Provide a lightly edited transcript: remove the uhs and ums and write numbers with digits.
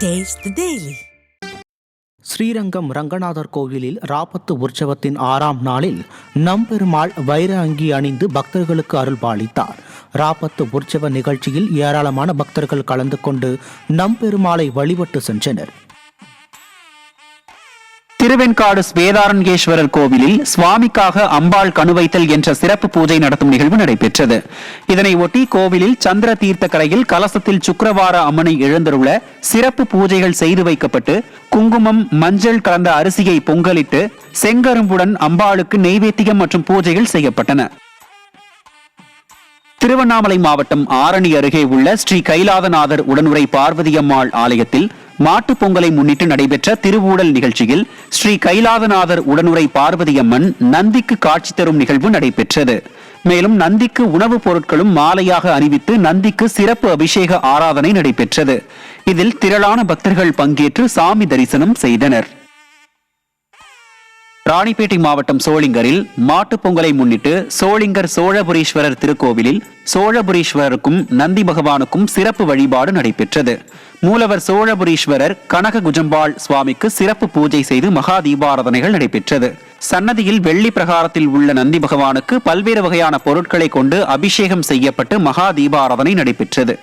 Taste the Daily. Srirangam Ranganathar கோவிலில் ராபத்து உற்சவத்தின் 6ஆம் நாளில் நம்பெருமாள் வைர அங்கி அணிந்து பக்தர்களுக்கு அருள்பாலித்தார். ராபத்து உற்சவ நிகழ்ச்சியில் ஏராளமான பக்தர்கள் கலந்து கொண்டு நம்பெருமாளை வழிபட்டு சென்றனர். திருவெண்காடு வேதாரண்யேஸ்வரர் கோவிலில் சுவாமிக்காக அம்பாள் கணுவைத்தல் என்ற சிறப்பு பூஜை நடத்தும் நிகழ்வு நடைபெற்றது. இதனை ஒட்டி கோவிலில் சந்திர தீர்த்த கரையில் கலசத்தில் சுக்கிரவார அம்மனை எழுந்தருள சிறப்பு பூஜைகள் செய்து வைக்கப்பட்டு குங்குமம் மஞ்சள் கலந்த அரிசியை பொங்கலிட்டு செங்கரும்புடன் அம்பாளுக்கு நெய்வேத்தியம் மற்றும் பூஜைகள் செய்யப்பட்டன. திருவண்ணாமலை மாவட்டம் ஆரணி அருகே உள்ள ஸ்ரீ கைலாதநாதர் உடனுரை பார்வதியம்மாள் ஆலயத்தில் மாட்டுப் பொங்கலை முன்னிட்டு நடைபெற்ற திருவூடல் நிகழ்ச்சியில் ஸ்ரீ கைலாதநாதர் உடனுரை பார்வதியம்மன் நந்திக்கு காட்சி தரும் நிகழ்வு நடைபெற்றது. மேலும் நந்திக்கு உணவுப் பொருட்களும் மாலையாக அணிவித்து நந்திக்கு சிறப்பு அபிஷேக ஆராதனை நடைபெற்றது. இதில் திரளான பக்தர்கள் பங்கேற்று சாமி தரிசனம் செய்தனர். ராணிப்பேட்டை மாவட்டம் சோளிங்கரில் மாட்டுப் பொங்கலை முன்னிட்டு சோளிங்கர் சோழபுரீஸ்வரர் திருக்கோவிலில் சோழபுரீஸ்வரருக்கும் நந்தி பகவானுக்கும் சிறப்பு வழிபாடு நடைபெற்றது. மூலவர் சோழபுரீஸ்வரர் கனக குஜம்பாள் சுவாமிக்கு சிறப்பு பூஜை செய்து மகா தீபாராதனைகள் நடைபெற்றது. சன்னதியில் வெள்ளி பிரகாரத்தில் உள்ள நந்தி பகவானுக்கு பல்வேறு வகையான பொருட்களை கொண்டு அபிஷேகம் செய்யப்பட்டு மகா தீபாராதனை நடைபெற்றது.